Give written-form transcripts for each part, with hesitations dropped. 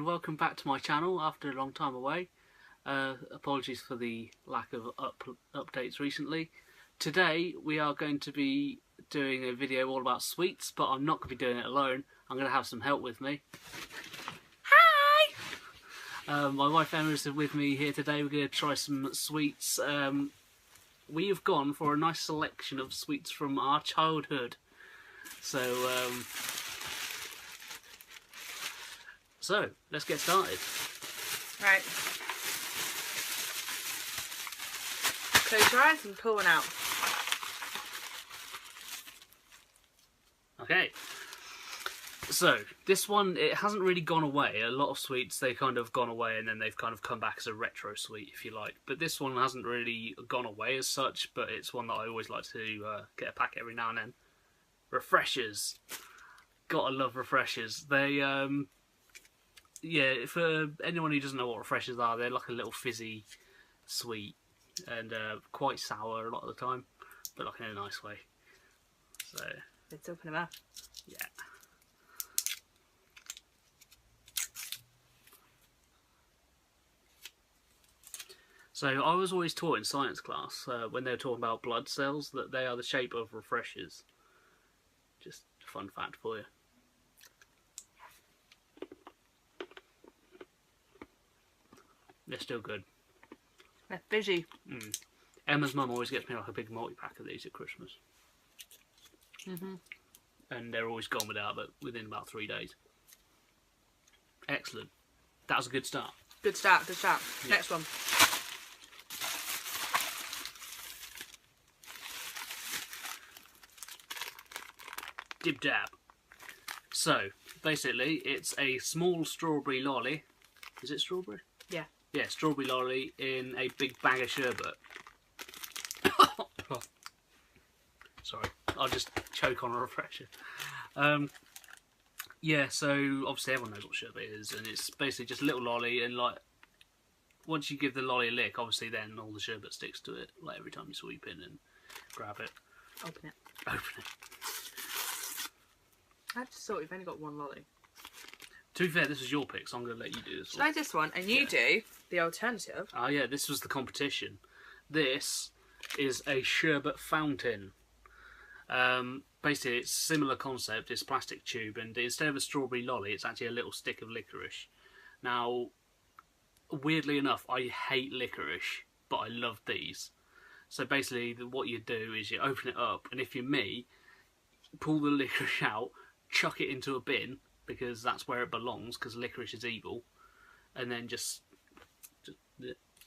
Welcome back to my channel after a long time away. Apologies for the lack of updates recently. Today we are going to be doing a video all about sweets, but I'm not going to be doing it alone. I'm going to have some help with me. Hi! My wife Emma is with me here today. We're going to try some sweets. We have gone for a nice selection of sweets from our childhood. So, let's get started. Right. Close your eyes and pull one out. Okay. So, this one, it hasn't really gone away. A lot of sweets, they kind of gone away and then they've kind of come back as a retro sweet, if you like. But this one hasn't really gone away as such, but it's one that I always like to get a pack every now and then. Refreshers. Gotta love Refreshers. They, yeah, for anyone who doesn't know what Refreshers are, they're like a little fizzy sweet and quite sour a lot of the time, but like in a nice way. So let's open them up. Yeah. So I was always taught in science class when they were talking about blood cells that they are the shape of Refreshers. Just a fun fact for you. They're still good. They're fizzy. Emma's mum always gets me like a big multi-pack of these at Christmas. And they're always gone within about 3 days. Excellent. That was a good start. Good start, good start. Yeah. Next one. Dib dab. So, basically, it's a small strawberry lolly. Is it strawberry? Yeah. Yeah, strawberry lolly in a big bag of sherbet. Sorry, I'll just choke on a Refresher. Yeah, so obviously everyone knows what sherbet is, and it's basically just a little lolly, and like once you give the lolly a lick, obviously then all the sherbet sticks to it, like every time you sweep in and grab it. Open it. Open it. I just thought we've only got one lolly. To be fair, this was your pick, so I'm going to let you do this one. Should I this one, and you do the alternative? Oh yeah, this was the competition. This is a sherbet fountain. Basically, it's a similar concept. It's a plastic tube, and instead of a strawberry lolly, it's actually a little stick of licorice. Now, weirdly enough, I hate licorice, but I love these. So basically, what you do is you open it up, and if you're me, pull the licorice out, chuck it into a bin, because that's where it belongs, because licorice is evil, and then just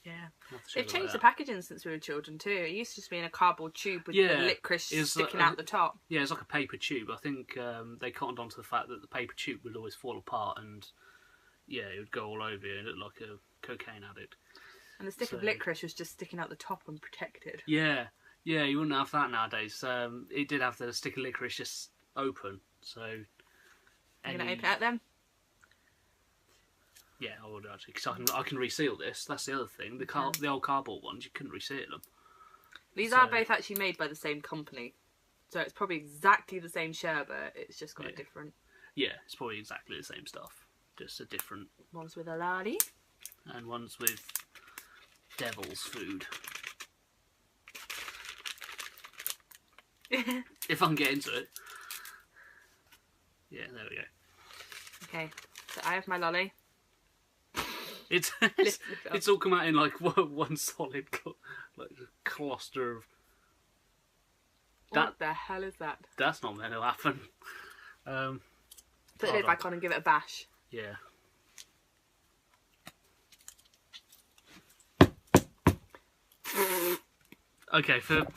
yeah. They've changed the packaging since we were children too. It used to just be in a cardboard tube with the licorice sticking out the top. Yeah, it's like a paper tube. I think they cottoned onto the fact that the paper tube would always fall apart and yeah, it would go all over you and look like a cocaine addict. And the stick of licorice was just sticking out the top and protected. Yeah, yeah, you wouldn't have that nowadays. It did have the stick of licorice just open, so... You're going to open it out then? Yeah, I would actually, because I can reseal this. That's the other thing. The old cardboard ones, you couldn't reseal them. These are both actually made by the same company, so it's probably exactly the same sherbet. It's just got a different. Yeah, it's probably exactly the same stuff, just a different. One's with a lolly, and one's with devil's food. If I can get into it. Yeah, there we go. Okay, so I have my lolly. It's all come out in like one solid like cluster of. What the hell is that? That's not meant to happen. Put the lid back on and give it a bash. Yeah. Okay, for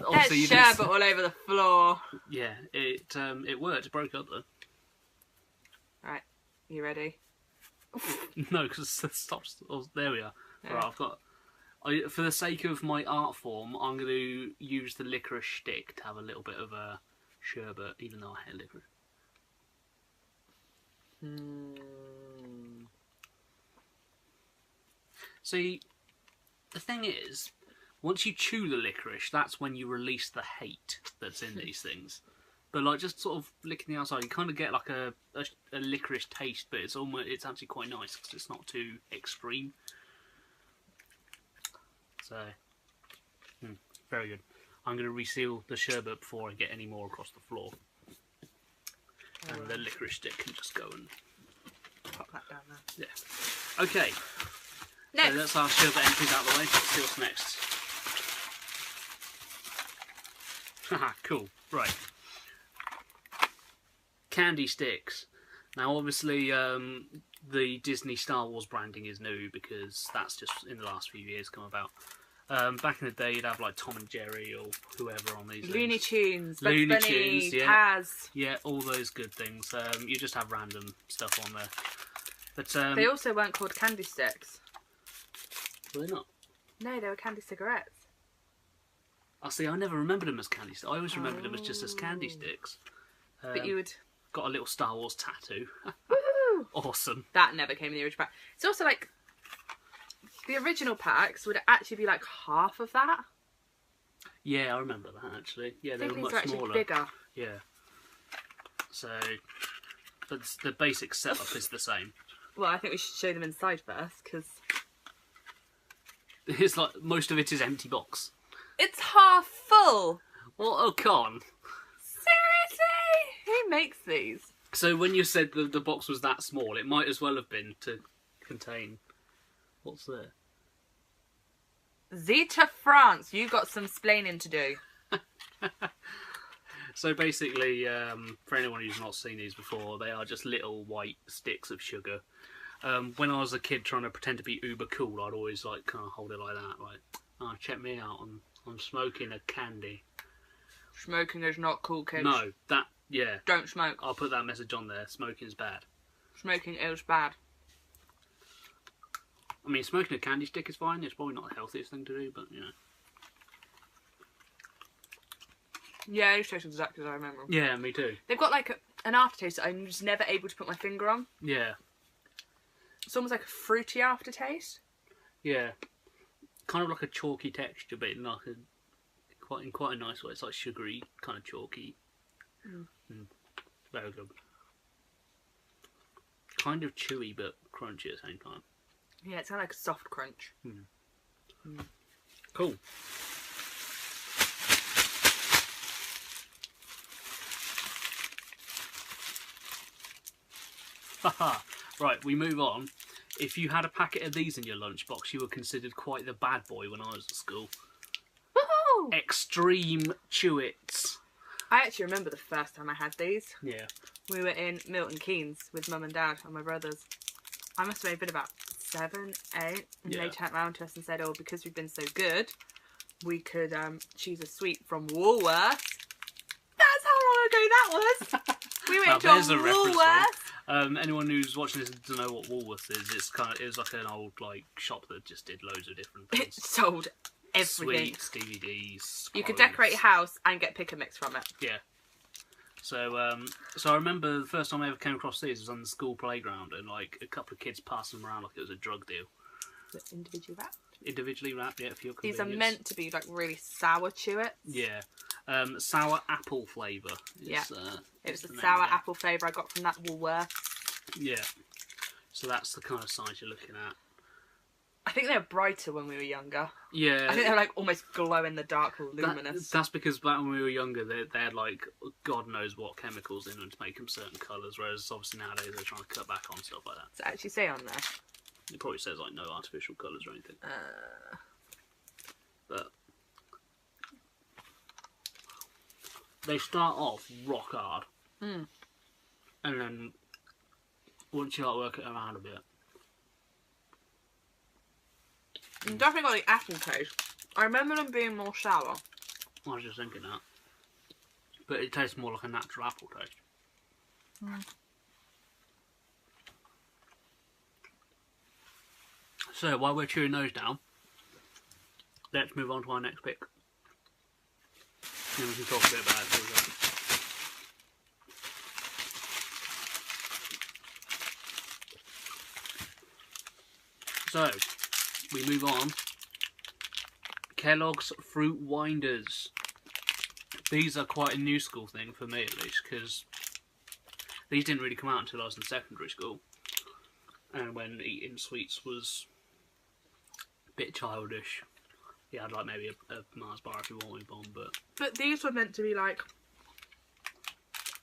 obviously there's sherbet all over the floor. Yeah, it worked. It broke up though. Right, you ready? No, because it stops. Oh, there we are. Yeah. Right, I've got. For the sake of my art form, I'm going to use the licorice stick to have a little bit of a sherbet, even though I hate licorice. See, the thing is, once you chew the licorice, that's when you release the hate that's in these things. But like just sort of licking the outside, you kind of get like a licorice taste, but it's actually quite nice because it's not too extreme. So, very good. I'm going to reseal the sherbet before I get any more across the floor. And the licorice stick can just go and pop that down there. Yeah. Okay. Next. So that's our sherbet empties out of the way. Let's see what's next. Haha, cool. Right. Candy sticks. Now, obviously, the Disney Star Wars branding is new because that's just in the last few years come about. Back in the day, you'd have like Tom and Jerry or whoever on these. Looney Tunes, Bugs Looney Bunny, Tunes, yeah. Taz. Yeah, all those good things. You just have random stuff on there. But they also weren't called candy sticks. Were they not? No, they were candy cigarettes. See, I never remembered them as candy sticks. I always remembered them as just as candy sticks. But you would... Got a little Star Wars tattoo. Woohoo! Awesome. That never came in the original pack. It's also like... The original packs would actually be like half of that. Yeah, I remember that actually. Yeah, they were much actually smaller. Bigger. Yeah. So, but the basic setup is the same. Well, I think we should show them inside first, because... It's like, most of it is empty box. It's half full! Well, oh, come on. Seriously? Who makes these? So when you said the box was that small, it might as well have been to contain... What's there? Zeta France, you got some splaining to do. So basically, for anyone who's not seen these before, they are just little white sticks of sugar. When I was a kid trying to pretend to be uber cool, I'd always like kind of hold it like that, like, "Oh, check me out, I'm smoking a candy." Smoking is not cool, kids. No, yeah. Don't smoke. I'll put that message on there. Smoking's bad. Smoking is bad. I mean, smoking a candy stick is fine. It's probably not the healthiest thing to do, but you know. Yeah, it tastes exactly as I remember. Yeah, me too. They've got like an aftertaste that I'm just never able to put my finger on. Yeah. It's almost like a fruity aftertaste. Yeah. Kind of like a chalky texture, but in like in quite a nice way. It's like sugary, kind of chalky. Very good. Kind of chewy, but crunchy at the same time. Yeah, it's kind of like a soft crunch. Cool. Haha. Right, we move on. If you had a packet of these in your lunchbox, you were considered quite the bad boy when I was at school. Woohoo! Extreme Chewits. I actually remember the first time I had these. Yeah. We were in Milton Keynes with Mum and Dad and my brothers. I must have been about 7, 8, and they turned around to us and said, "Oh, because we've been so good, we could choose a sweet from Woolworths." That's how long ago that was. We went to Woolworths. Anyone who's watching this doesn't know what Woolworths is. It was like an old shop that just did loads of different things. It sold everything. Sweets, DVDs. You could decorate your house and get pick and mix from it. Yeah. So, I remember the first time I ever came across these was on the school playground, and like a couple of kids passing them around like it was a drug deal. Individually wrapped. Individually wrapped, yeah. For your convenience. These are meant to be like really sour Chewits. Yeah. Sour apple flavour. Yeah. It was the sour apple flavour I got from that Woolworths. Yeah. So that's the kind of size you're looking at. I think they were brighter when we were younger. Yeah. I think they were like almost glow in the dark, luminous. That's because back when we were younger, they had like God knows what chemicals in them to make them certain colours, whereas obviously nowadays they're trying to cut back on stuff like that. Does it actually say on there? It probably says like no artificial colours or anything. But they start off rock hard. And then once you work it around a bit. You definitely got the apple taste. I remember them being more sour. I was just thinking that. But it tastes more like a natural apple taste. So, while we're chewing those down, let's move on to our next pick. And we can talk a bit about it. So, we move on. Kellogg's Fruit Winders. These are quite a new school thing for me, at least, because these didn't really come out until I was in secondary school, and when eating sweets was a bit childish. You had like maybe a Mars bar if you wanted one, but these were meant to be like,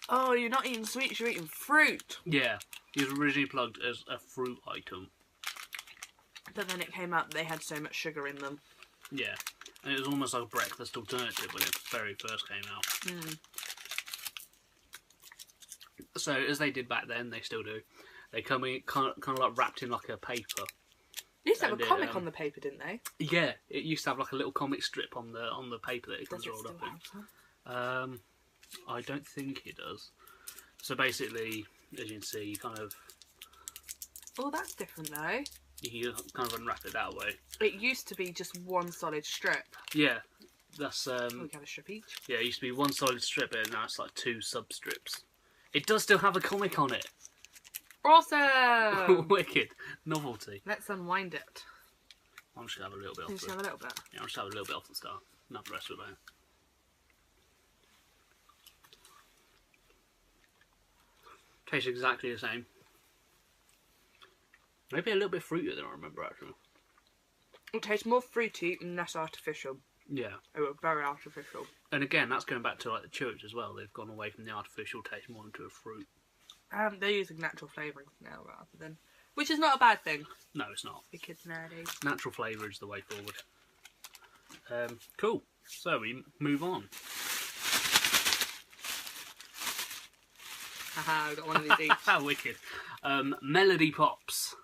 oh, you're not eating sweets, you're eating fruit. Yeah, these were originally plugged as a fruit item. But then it came out that they had so much sugar in them. Yeah, and it was almost like a breakfast alternative when it very first came out. Mm. So, as they did back then, they still do. They come in kind of like wrapped in like a paper. They used to have a comic on the paper, didn't they? Yeah, it used to have like a little comic strip on the paper that it comes rolled up in. I don't think it does. So basically, as you can see, you kind of... Oh, that's different though. You kind of unwrap it that way. It used to be just one solid strip. Yeah, that's... we have a strip each. Yeah, it used to be one solid strip, and now it's like 2 sub-strips. It does still have a comic on it. Awesome! Wicked. Novelty. Let's unwind it. I'll just have a little bit off. Just have a little bit. Yeah, I'll just have a little bit off the start. Not the rest of it. Tastes exactly the same. Maybe a little bit fruitier than I remember, actually. It tastes more fruity and less artificial. Yeah. It was very artificial. And again, that's going back to like the Chewies as well. They've gone away from the artificial taste more into a fruit. They're using natural flavourings now rather than... Which is not a bad thing. No, it's not. The kids nowadays. Natural flavour is the way forward. Cool. So we move on. Haha, got one of these each. Wicked. Melody Pops.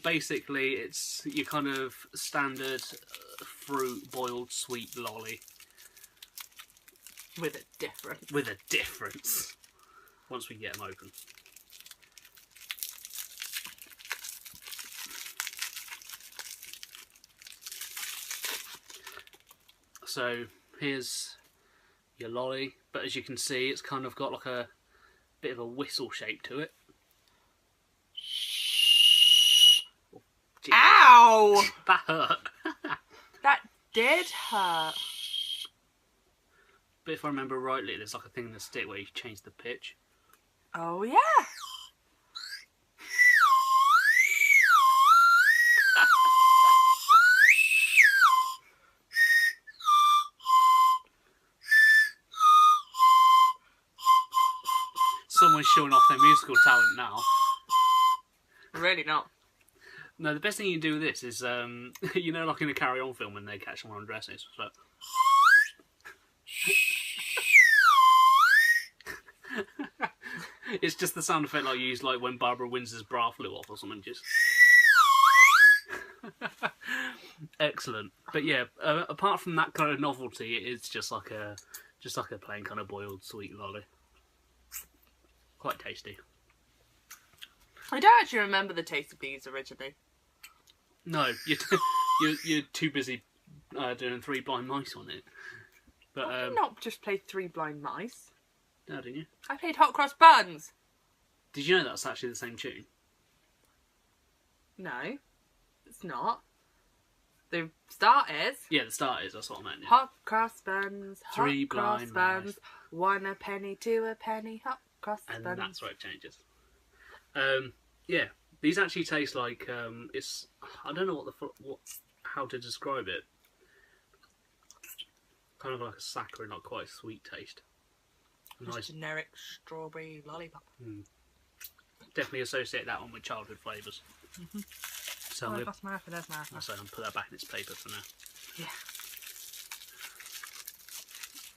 Basically, it's your kind of standard fruit boiled sweet lolly. With a difference. With a difference. Once we get them open. So, here's your lolly. But as you can see, it's kind of got like a bit of a whistle shape to it. Ow! That hurt. That did hurt. But if I remember rightly, there's like a thing in the stick where you change the pitch. Oh, yeah. Someone's showing off their musical talent now. Really not. No, the best thing you can do with this is, you know, like in a Carry On film when they catch someone undressing. So... It's just the sound effect like used like when Barbara Windsor's bra flew off or something. Just excellent. But yeah, apart from that kind of novelty, it is just like a plain kind of boiled sweet lolly. Quite tasty. I don't actually remember the taste of these originally. No, you're too busy doing 3 Blind Mice on it. But I did not just play 3 Blind Mice. No, didn't you? I played Hot Cross Buns. Did you know that's actually the same tune? No, it's not. The start is... Yeah, the start is. That's what I meant. Yeah. Hot cross buns, 3 blind buns, 1 a penny, 2 a penny, hot cross and buns. And that's where it changes. Yeah, these actually taste like it's. I don't know how to describe it. Kind of like a saccharine, not quite sweet taste. Just nice generic strawberry lollipop. Definitely associate that one with childhood flavours. Mm-hmm. So that's my apple, that's my apple. So I'll put that back in its paper for now. Yeah.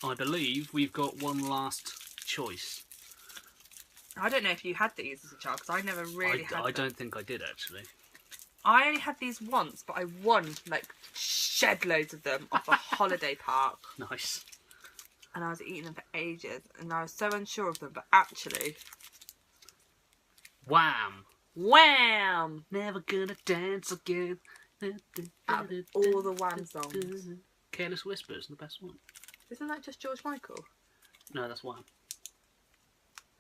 I believe we've got one last choice. I don't know if you had these as a child, because I never really had them. I don't think I did, actually. I only had these once, but I won, like, shed loads of them off a holiday park. Nice. And I was eating them for ages, and I was so unsure of them, but actually... Wham! Wham! Never gonna dance again. Out of all the Wham songs. Careless Whisper is the best one. Isn't that just George Michael? No, that's Wham.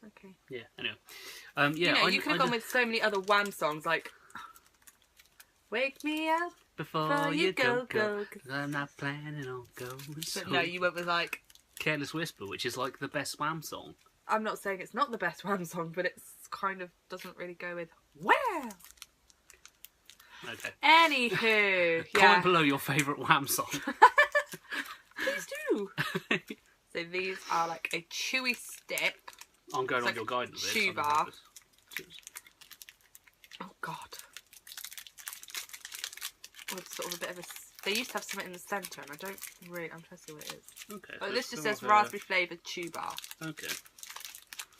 Okay. Yeah, anyway. Yeah, you know, you could have gone with so many other Wham songs, like... Wake me up before you go. Cause I'm not planning on going. So no, you went with like Careless Whisper, which is like the best Wham song. I'm not saying it's not the best Wham song, but it's kind of doesn't really go with well. Okay. Anywho, comment below your favourite Wham song. Please do. So these are like a chewy stick. I'm going on your guide with this. Chew bar. Oh god. Oh, it's sort of a bit of a. They used to have something in the centre, and I don't really. I'm trying to see what it is. Okay. Oh, this just says raspberry flavoured chew bar. Okay.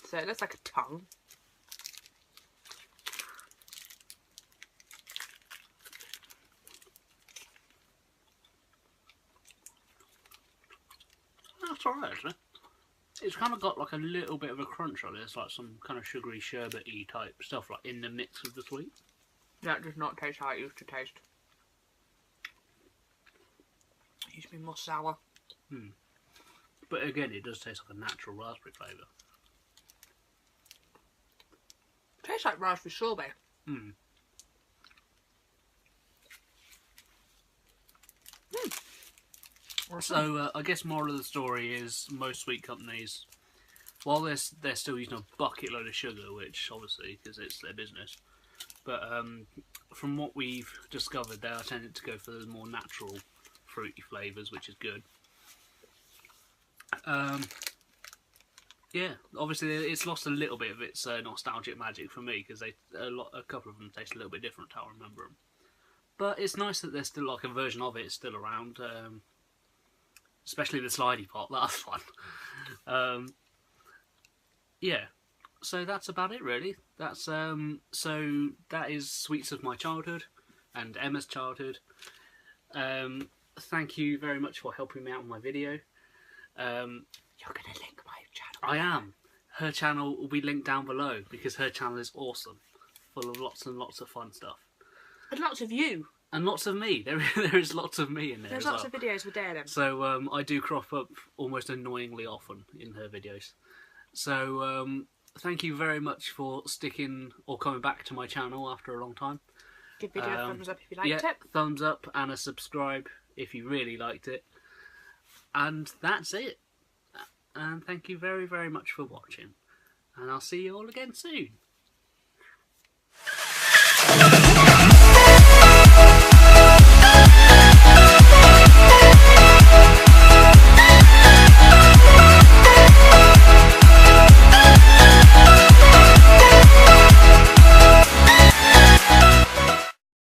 So it looks like a tongue. That's alright, actually. It's kind of got like a little bit of a crunch on it. It's like some kind of sugary, sherbety type stuff, like in the mix of the sweet. That does not taste how it used to taste. It used to be more sour. But again, it does taste like a natural raspberry flavour. Tastes like raspberry sorbet. So I guess moral of the story is most sweet companies, while they're still using a bucket load of sugar, which obviously because it's their business, but from what we've discovered, they are tending to go for the more natural fruity flavours, which is good. Yeah, obviously it's lost a little bit of its nostalgic magic for me because a couple of them taste a little bit different to how I remember them. But it's nice that there's still like a version of it still around. Especially the slidey pot, that's fun. Yeah, so that's about it really. That's so that is Sweets of My Childhood and Emma's childhood. Thank you very much for helping me out with my video. You're gonna link my channel. I am. Her channel will be linked down below because her channel is awesome, full of lots and lots of fun stuff. And lots of you. And lots of me. There is lots of me in there. There's lots of videos with Darren. So I do crop up almost annoyingly often in her videos. So thank you very much for sticking or coming back to my channel after a long time. Give video a thumbs up if you liked it. Thumbs up and a subscribe if you really liked it. And that's it. And thank you very, very much for watching. And I'll see you all again soon.